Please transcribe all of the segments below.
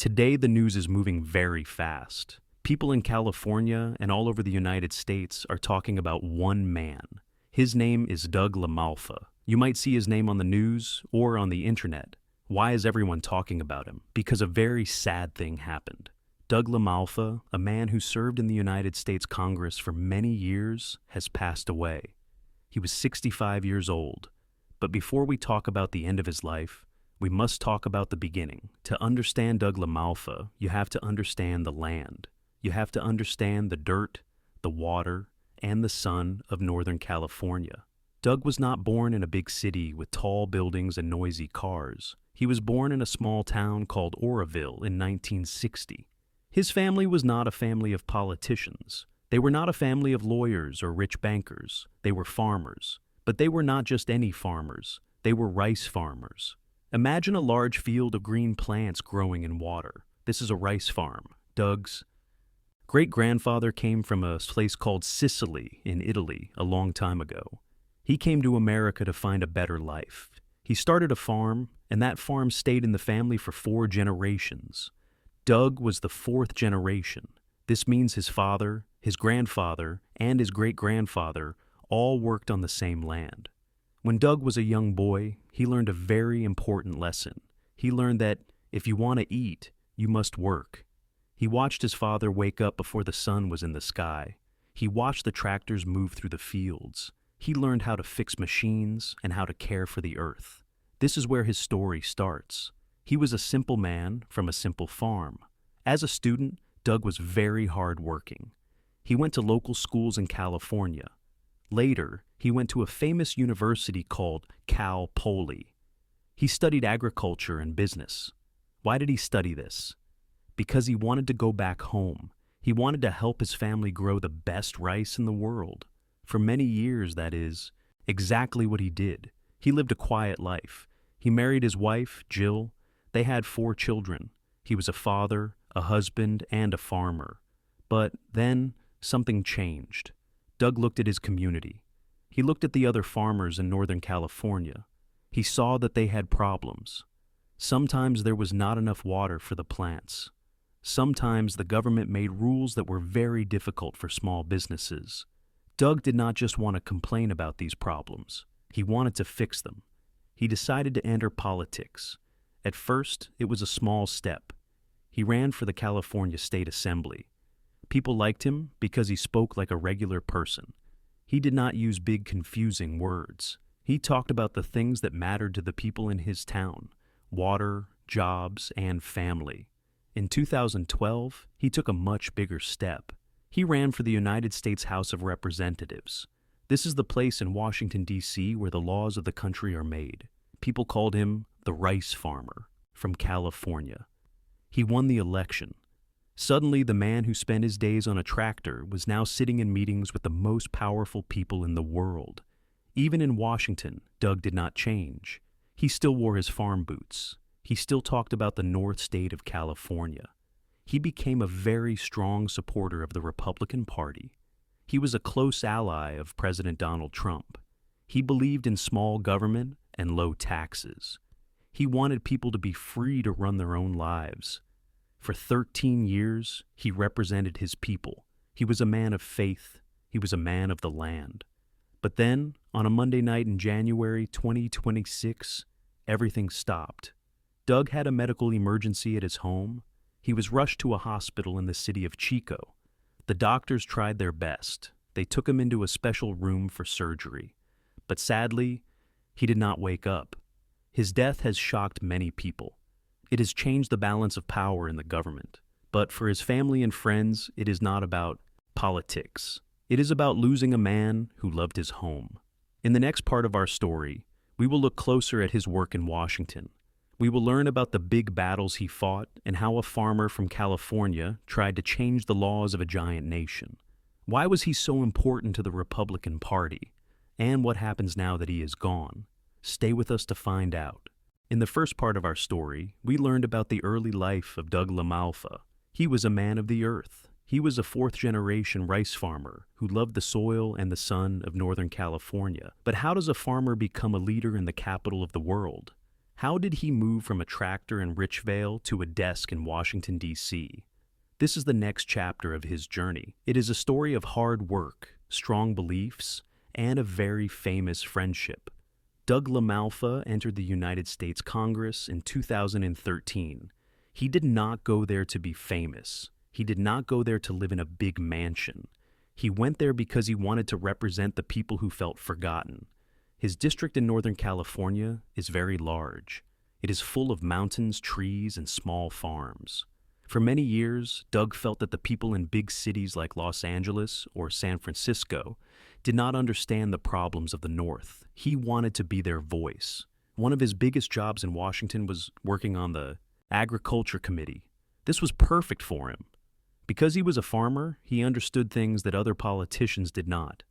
Today, the news is moving very fast. People in California and all over the United States are talking about one man. His name is Doug LaMalfa. You might see his name on the news or on the internet. Why is everyone talking about him? Because a very sad thing happened. Doug LaMalfa, a man who served in the United States Congress for many years, has passed away. He was 65 years old. But before we talk about the end of his life, we must talk about the beginning. To understand Doug LaMalfa, you have to understand the land. You have to understand the dirt, the water, and the sun of Northern California. Doug was not born in a big city with tall buildings and noisy cars. He was born in a small town called Oroville in 1960. His family was not a family of politicians. They were not a family of lawyers or rich bankers. They were farmers. But they were not just any farmers. They were rice farmers. Imagine a large field of green plants growing in water. This is a rice farm. Doug's great-grandfather came from a place called Sicily in Italy a long time ago. He came to America to find a better life. He started a farm, and that farm stayed in the family for 4 generations. Doug was the 4th generation. This means his father, his grandfather, and his great-grandfather all worked on the same land. When Doug was a young boy, he learned a very important lesson. He learned that if you want to eat, you must work. He watched his father wake up before the sun was in the sky. He watched the tractors move through the fields. He learned how to fix machines and how to care for the earth. This is where his story starts. He was a simple man from a simple farm. As a student, Doug was very hard-working. He went to local schools in California. Later, he went to a famous university called Cal Poly. He studied agriculture and business. Why did he study this? Because he wanted to go back home. He wanted to help his family grow the best rice in the world. For many years, that is, exactly what he did. He lived a quiet life. He married his wife, Jill. They had 4 children. He was a father, a husband, and a farmer. But then, something changed. Doug looked at his community. He looked at the other farmers in Northern California. He saw that they had problems. Sometimes there was not enough water for the plants. Sometimes the government made rules that were very difficult for small businesses. Doug did not just want to complain about these problems. He wanted to fix them. He decided to enter politics. At first, it was a small step. He ran for the California State Assembly. People liked him because he spoke like a regular person. He did not use big, confusing words. He talked about the things that mattered to the people in his town: water, jobs, and family. In 2012, he took a much bigger step. He ran for the United States House of Representatives. This is the place in Washington, D.C. where the laws of the country are made. People called him the rice farmer from California. He won the election. Suddenly, the man who spent his days on a tractor was now sitting in meetings with the most powerful people in the world. Even in Washington, Doug did not change. He still wore his farm boots. He still talked about the North State of California. He became a very strong supporter of the Republican Party. He was a close ally of President Donald Trump. He believed in small government and low taxes. He wanted people to be free to run their own lives. For 13 years, he represented his people. He was a man of faith. He was a man of the land. But then, on a Monday night in January 2026, everything stopped. Doug had a medical emergency at his home. He was rushed to a hospital in the city of Chico. The doctors tried their best. They took him into a special room for surgery. But sadly, he did not wake up. His death has shocked many people. It has changed the balance of power in the government. But for his family and friends, it is not about politics. It is about losing a man who loved his home. In the next part of our story, we will look closer at his work in Washington. We will learn about the big battles he fought and how a farmer from California tried to change the laws of a giant nation. Why was he so important to the Republican Party? And what happens now that he is gone? Stay with us to find out. In the first part of our story, we learned about the early life of Doug LaMalfa. He was a man of the earth. He was a 4th-generation rice farmer who loved the soil and the sun of Northern California. But how does a farmer become a leader in the capital of the world? How did he move from a tractor in Richvale to a desk in Washington, D.C.? This is the next chapter of his journey. It is a story of hard work, strong beliefs, and a very famous friendship. Doug LaMalfa entered the United States Congress in 2013. He did not go there to be famous. He did not go there to live in a big mansion. He went there because he wanted to represent the people who felt forgotten. His district in Northern California is very large. It is full of mountains, trees, and small farms. For many years, Doug felt that the people in big cities like Los Angeles or San Francisco did not understand the problems of the North. He wanted to be their voice. One of his biggest jobs in Washington was working on the Agriculture Committee. This was perfect for him. Because he was a farmer, he understood things that other politicians did not.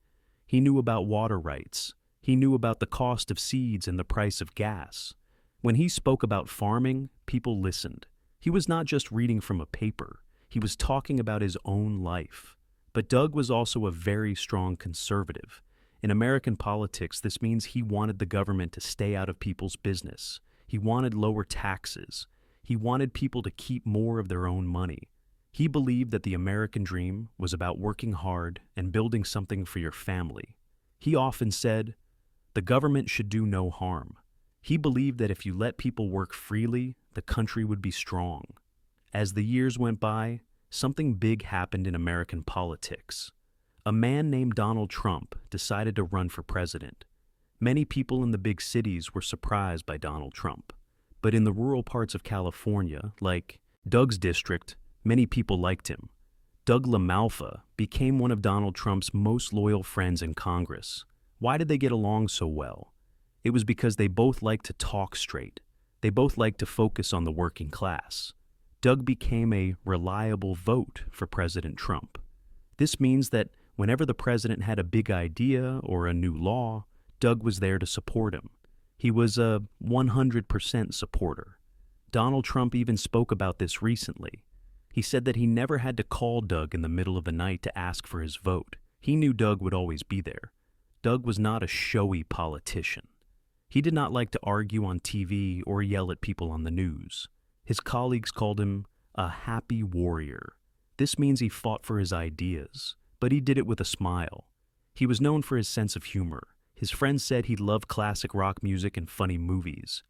He knew about water rights. He knew about the cost of seeds and the price of gas. When he spoke about farming, people listened. He was not just reading from a paper. He was talking about his own life. But Doug was also a very strong conservative. In American politics, this means he wanted the government to stay out of people's business. He wanted lower taxes. He wanted people to keep more of their own money. He believed that the American dream was about working hard and building something for your family. He often said, "The government should do no harm." He believed that if you let people work freely, the country would be strong. As the years went by, something big happened in American politics. A man named Donald Trump decided to run for president. Many people in the big cities were surprised by Donald Trump. But in the rural parts of California, like Doug's district, many people liked him. Doug LaMalfa became one of Donald Trump's most loyal friends in Congress. Why did they get along so well? It was because they both liked to talk straight. They both liked to focus on the working class. Doug became a reliable vote for President Trump. This means that whenever the president had a big idea or a new law, Doug was there to support him. He was a 100% supporter. Donald Trump even spoke about this recently. He said that he never had to call Doug in the middle of the night to ask for his vote. He knew Doug would always be there. Doug was not a showy politician. He did not like to argue on TV or yell at people on the news. His colleagues called him a happy warrior. This means he fought for his ideas, but he did it with a smile. He was known for his sense of humor. His friends said he loved classic rock music and funny movies.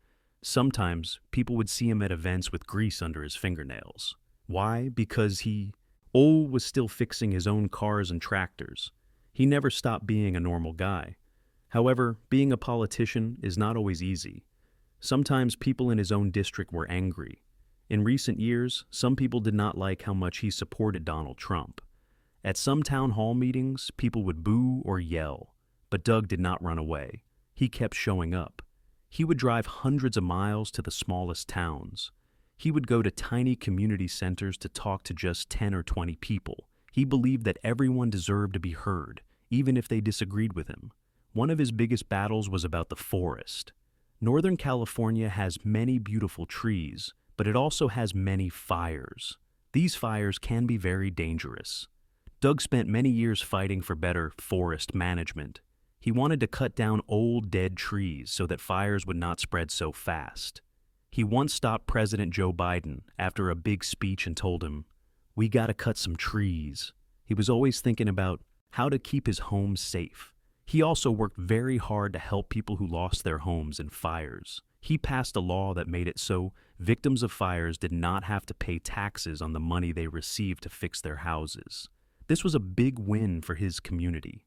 Sometimes people would see him at events with grease under his fingernails. Why? Because he was still fixing his own cars and tractors. He never stopped being a normal guy. However, being a politician is not always easy. Sometimes people in his own district were angry. In recent years, some people did not like how much he supported Donald Trump. At some town hall meetings, people would boo or yell, but Doug did not run away. He kept showing up. He would drive hundreds of miles to the smallest towns. He would go to tiny community centers to talk to just 10 or 20 people. He believed that everyone deserved to be heard, even if they disagreed with him. One of his biggest battles was about the forest. Northern California has many beautiful trees, but it also has many fires. These fires can be very dangerous. Doug spent many years fighting for better forest management. He wanted to cut down old, dead trees so that fires would not spread so fast. He once stopped President Joe Biden after a big speech and told him, "We gotta cut some trees." He was always thinking about how to keep his home safe. He also worked very hard to help people who lost their homes in fires. He passed a law that made it so victims of fires did not have to pay taxes on the money they received to fix their houses. This was a big win for his community.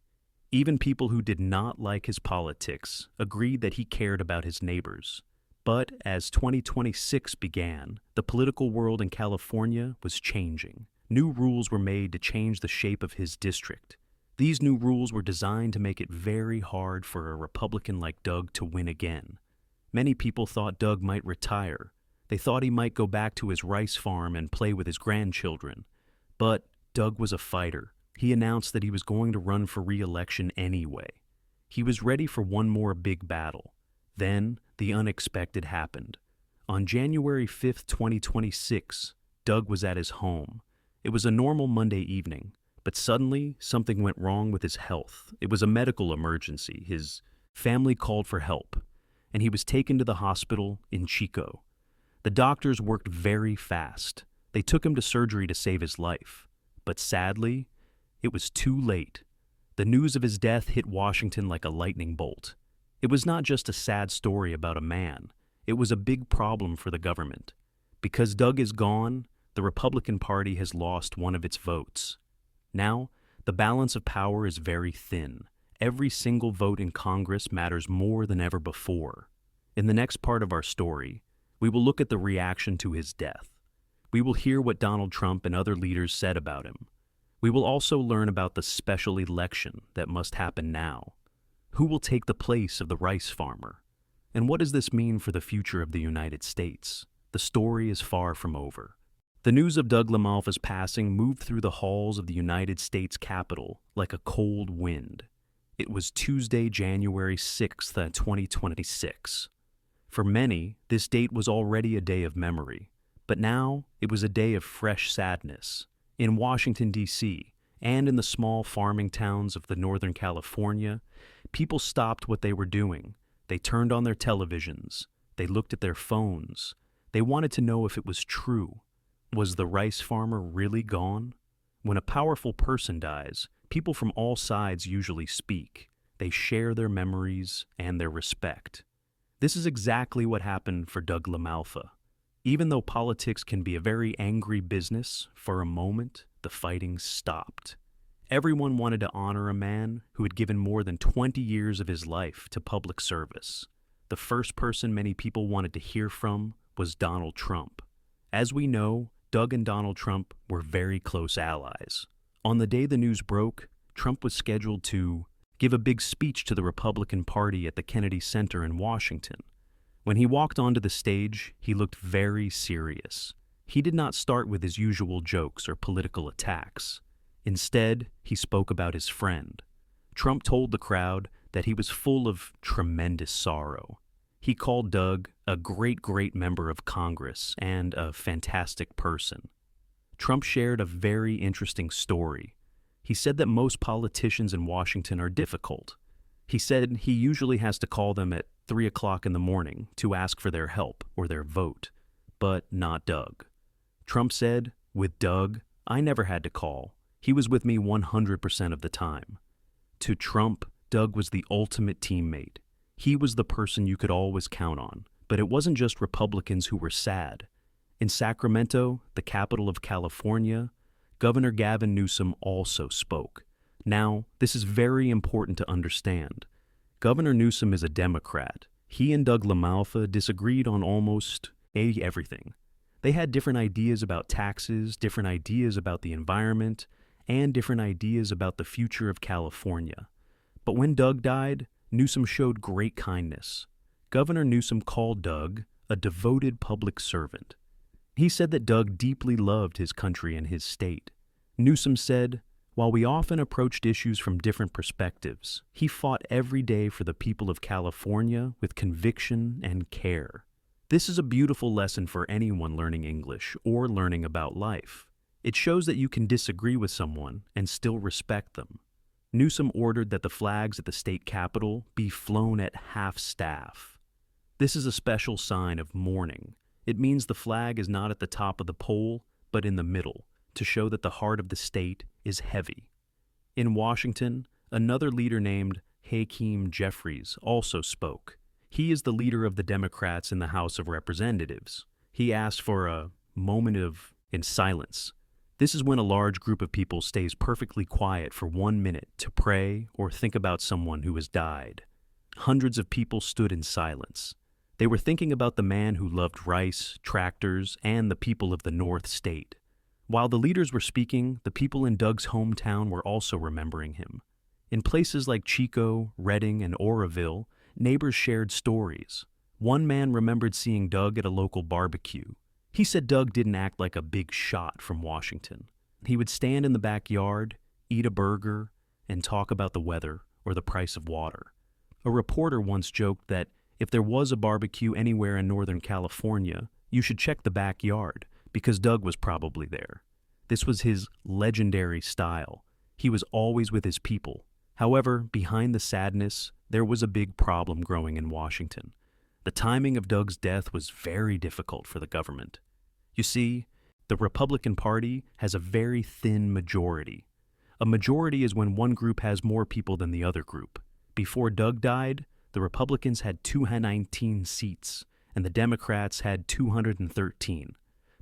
Even people who did not like his politics agreed that he cared about his neighbors. But as 2026 began, the political world in California was changing. New rules were made to change the shape of his district. These new rules were designed to make it very hard for a Republican like Doug to win again. Many people thought Doug might retire. They thought he might go back to his rice farm and play with his grandchildren. But Doug was a fighter. He announced that he was going to run for re-election anyway. He was ready for one more big battle. Then the unexpected happened. On January 5th, 2026, Doug was at his home. It was a normal Monday evening. But suddenly, something went wrong with his health. It was a medical emergency. His family called for help. and he was taken to the hospital in Chico. The doctors worked very fast. They took him to surgery to save his life. But sadly, it was too late. The news of his death hit Washington like a lightning bolt. It was not just a sad story about a man. It was a big problem for the government. Because Doug is gone, the Republican Party has lost one of its votes. Now, the balance of power is very thin. Every single vote in Congress matters more than ever before. In the next part of our story, we will look at the reaction to his death. We will hear what Donald Trump and other leaders said about him. We will also learn about the special election that must happen now. Who will take the place of the rice farmer? And what does this mean for the future of the United States? The story is far from over. The news of Doug LaMalfa's passing moved through the halls of the United States Capitol like a cold wind. It was Tuesday, January 6th, 2026. For many, this date was already a day of memory, but now it was a day of fresh sadness. In Washington, D.C., and in the small farming towns of the Northern California, people stopped what they were doing. They turned on their televisions. They looked at their phones. They wanted to know if it was true. Was the rice farmer really gone? When a powerful person dies, people from all sides usually speak. They share their memories and their respect. This is exactly what happened for Doug LaMalfa. Even though politics can be a very angry business, for a moment, the fighting stopped. Everyone wanted to honor a man who had given more than 20 years of his life to public service. The first person many people wanted to hear from was Donald Trump. As we know, Doug and Donald Trump were very close allies. On the day the news broke, Trump was scheduled to give a big speech to the Republican Party at the Kennedy Center in Washington. When he walked onto the stage, he looked very serious. He did not start with his usual jokes or political attacks. Instead, he spoke about his friend. Trump told the crowd that he was full of tremendous sorrow. He called Doug a great member of Congress and a fantastic person. Trump shared a very interesting story. He said that most politicians in Washington are difficult. He said he usually has to call them at 3 o'clock in the morning to ask for their help or their vote, but not Doug. Trump said, "With Doug, I never had to call. He was with me 100% of the time." To Trump, Doug was the ultimate teammate. He was the person you could always count on. But it wasn't just Republicans who were sad. In Sacramento, the capital of California, Governor Gavin Newsom also spoke. Now, this is very important to understand. Governor Newsom is a Democrat. He and Doug LaMalfa disagreed on almost everything. They had different ideas about taxes, different ideas about the environment, and different ideas about the future of California. But when Doug died, Newsom showed great kindness. Governor Newsom called Doug a devoted public servant. He said that Doug deeply loved his country and his state. Newsom said, "While we often approached issues from different perspectives, he fought every day for the people of California with conviction and care." This is a beautiful lesson for anyone learning English or learning about life. It shows that you can disagree with someone and still respect them. Newsom ordered that the flags at the state capitol be flown at half-staff. This is a special sign of mourning. It means the flag is not at the top of the pole, but in the middle, to show that the heart of the state is heavy. In Washington, another leader named Hakeem Jeffries also spoke. He is the leader of the Democrats in the House of Representatives. He asked for a moment in silence. This is when a large group of people stays perfectly quiet for 1 minute to pray or think about someone who has died. Hundreds of people stood in silence. They were thinking about the man who loved rice, tractors, and the people of the North State. While the leaders were speaking, the people in Doug's hometown were also remembering him. In places like Chico, Redding, and Oroville, neighbors shared stories. One man remembered seeing Doug at a local barbecue. He said Doug didn't act like a big shot from Washington. He would stand in the backyard, eat a burger, and talk about the weather or the price of water. A reporter once joked that if there was a barbecue anywhere in Northern California, you should check the backyard, because Doug was probably there. This was his legendary style. He was always with his people. However, behind the sadness, there was a big problem growing in Washington. The timing of Doug's death was very difficult for the government. You see, the Republican Party has a very thin majority. A majority is when one group has more people than the other group. Before Doug died, the Republicans had 219 seats, and the Democrats had 213.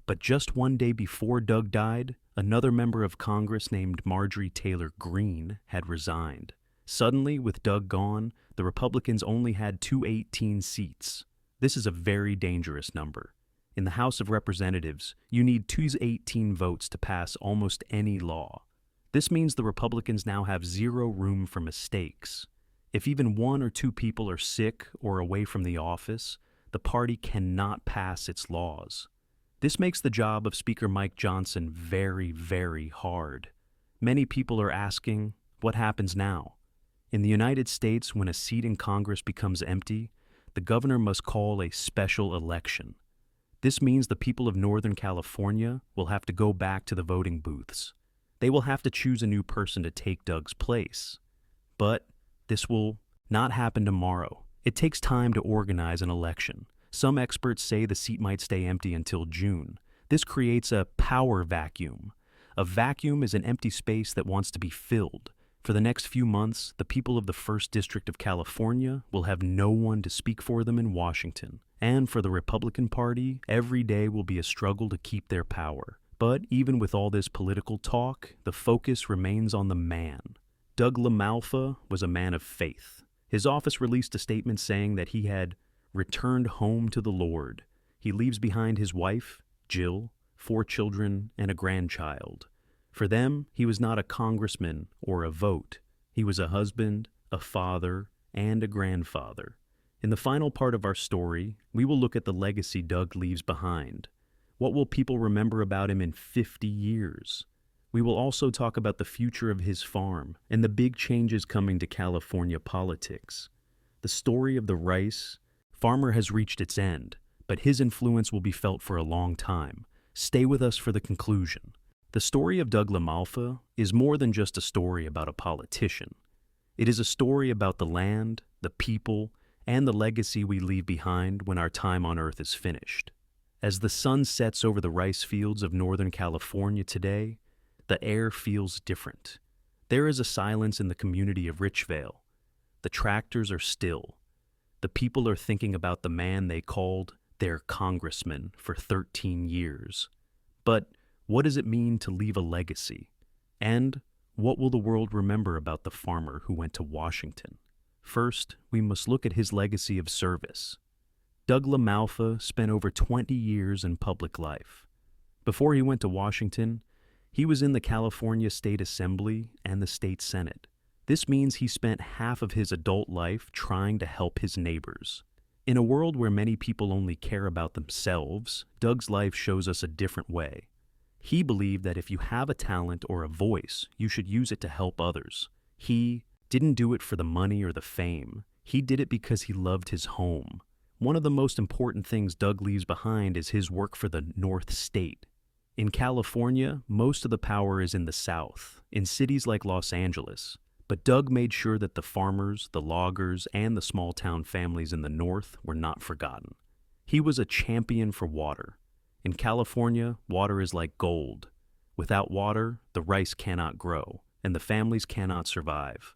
But just one day before Doug died, another member of Congress named Marjorie Taylor Greene had resigned. Suddenly, with Doug gone, the Republicans only had 218 seats. This is a very dangerous number. In the House of Representatives, you need 218 votes to pass almost any law. This means the Republicans now have zero room for mistakes. If even one or two people are sick or away from the office, the party cannot pass its laws. This makes the job of Speaker Mike Johnson very, very hard. Many people are asking, what happens now? In the United States, when a seat in Congress becomes empty, the governor must call a special election. This means the people of Northern California will have to go back to the voting booths. They will have to choose a new person to take Doug's place. But this will not happen tomorrow. It takes time to organize an election. Some experts say the seat might stay empty until June. This creates a power vacuum. A vacuum is an empty space that wants to be filled. For the next few months, the people of the 1st District of California will have no one to speak for them in Washington. And for the Republican Party, every day will be a struggle to keep their power. But even with all this political talk, the focus remains on the man. Doug LaMalfa was a man of faith. His office released a statement saying that he had returned home to the Lord. He leaves behind his wife, Jill, 4 children, and a grandchild. For them, he was not a congressman or a vote. He was a husband, a father, and a grandfather. In the final part of our story, we will look at the legacy Doug leaves behind. What will people remember about him in 50 years? We will also talk about the future of his farm and the big changes coming to California politics. The story of the rice farmer has reached its end, but his influence will be felt for a long time. Stay with us for the conclusion. The story of Doug LaMalfa is more than just a story about a politician. It is a story about the land, the people, and the legacy we leave behind when our time on Earth is finished. As the sun sets over the rice fields of Northern California today, the air feels different. There is a silence in the community of Richvale. The tractors are still. The people are thinking about the man they called their congressman for 13 years. But what does it mean to leave a legacy? And what will the world remember about the farmer who went to Washington? First, we must look at his legacy of service. Doug LaMalfa spent over 20 years in public life. Before he went to Washington, he was in the California State Assembly and the State Senate. This means he spent half of his adult life trying to help his neighbors. In a world where many people only care about themselves, Doug's life shows us a different way. He believed that if you have a talent or a voice, you should use it to help others. He didn't do it for the money or the fame. He did it because he loved his home. One of the most important things Doug leaves behind is his work for the North State. In California, most of the power is in the South, in cities like Los Angeles. But Doug made sure that the farmers, the loggers, and the small-town families in the North were not forgotten. He was a champion for water. In California, water is like gold. Without water, the rice cannot grow, and the families cannot survive.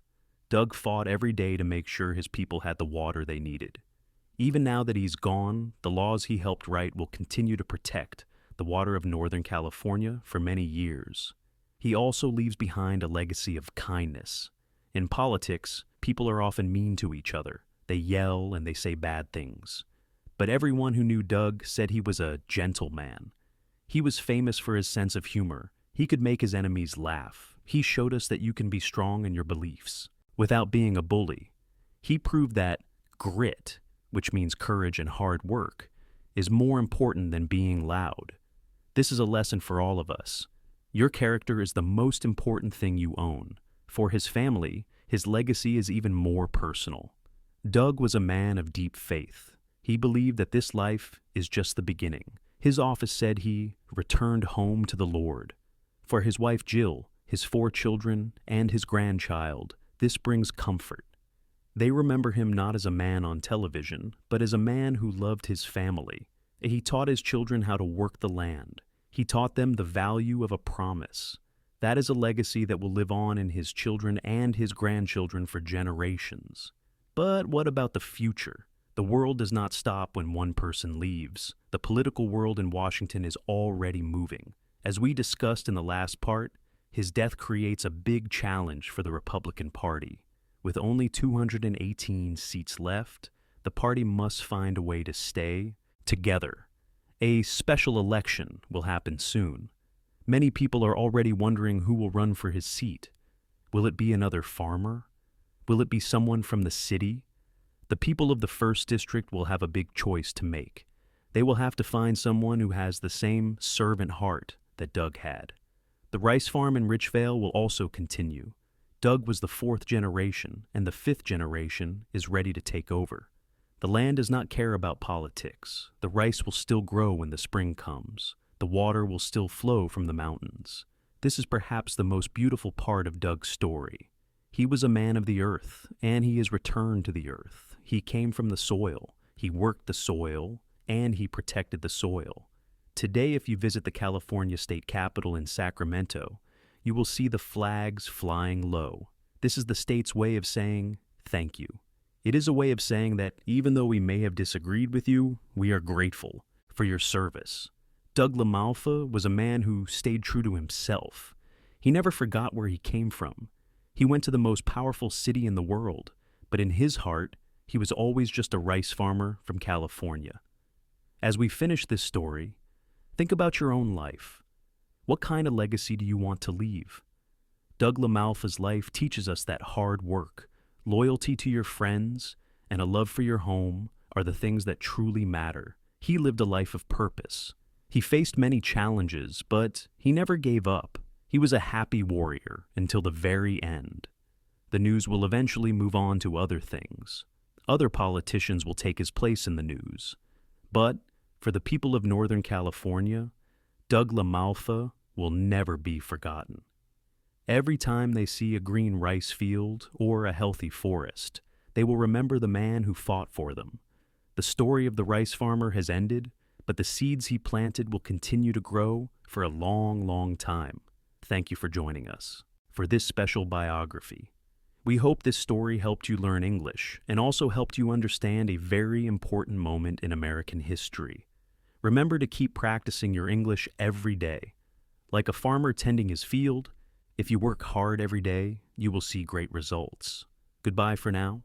Doug fought every day to make sure his people had the water they needed. Even now that he's gone, the laws he helped write will continue to protect the water of Northern California for many years. He also leaves behind a legacy of kindness. In politics, people are often mean to each other. They yell and they say bad things. But everyone who knew Doug said he was a gentleman. He was famous for his sense of humor. He could make his enemies laugh. He showed us that you can be strong in your beliefs without being a bully. He proved that grit, which means courage and hard work, is more important than being loud. This is a lesson for all of us. Your character is the most important thing you own. For his family, his legacy is even more personal. Doug was a man of deep faith. He believed that this life is just the beginning. His office said he returned home to the Lord. For his wife Jill, his 4 children, and his grandchild, this brings comfort. They remember him not as a man on television, but as a man who loved his family. He taught his children how to work the land. He taught them the value of a promise. That is a legacy that will live on in his children and his grandchildren for generations. But what about the future? The world does not stop when one person leaves. The political world in Washington is already moving. As we discussed in the last part, his death creates a big challenge for the Republican Party. With only 218 seats left, the party must find a way to stay together. A special election will happen soon. Many people are already wondering who will run for his seat. Will it be another farmer? Will it be someone from the city? The people of the 1st District will have a big choice to make. They will have to find someone who has the same servant heart that Doug had. The rice farm in Richvale will also continue. Doug was the 4th generation, and the 5th generation is ready to take over. The land does not care about politics. The rice will still grow when the spring comes. The water will still flow from the mountains. This is perhaps the most beautiful part of Doug's story. He was a man of the earth, and he has returned to the earth. He came from the soil. He worked the soil, and he protected the soil. Today, if you visit the California State Capitol in Sacramento, you will see the flags flying low. This is the state's way of saying thank you. It is a way of saying that even though we may have disagreed with you, we are grateful for your service. Doug LaMalfa was a man who stayed true to himself. He never forgot where he came from. He went to the most powerful city in the world, but in his heart, he was always just a rice farmer from California. As we finish this story, think about your own life. What kind of legacy do you want to leave? Doug LaMalfa's life teaches us that hard work, loyalty to your friends, and a love for your home are the things that truly matter. He lived a life of purpose. He faced many challenges, but he never gave up. He was a happy warrior until the very end. The news will eventually move on to other things. Other politicians will take his place in the news. But for the people of Northern California, Doug LaMalfa will never be forgotten. Every time they see a green rice field or a healthy forest, they will remember the man who fought for them. The story of the rice farmer has ended, but the seeds he planted will continue to grow for a long, long time. Thank you for joining us for this special biography. We hope this story helped you learn English and also helped you understand a very important moment in American history. Remember to keep practicing your English every day. Like a farmer tending his field, if you work hard every day, you will see great results. Goodbye for now.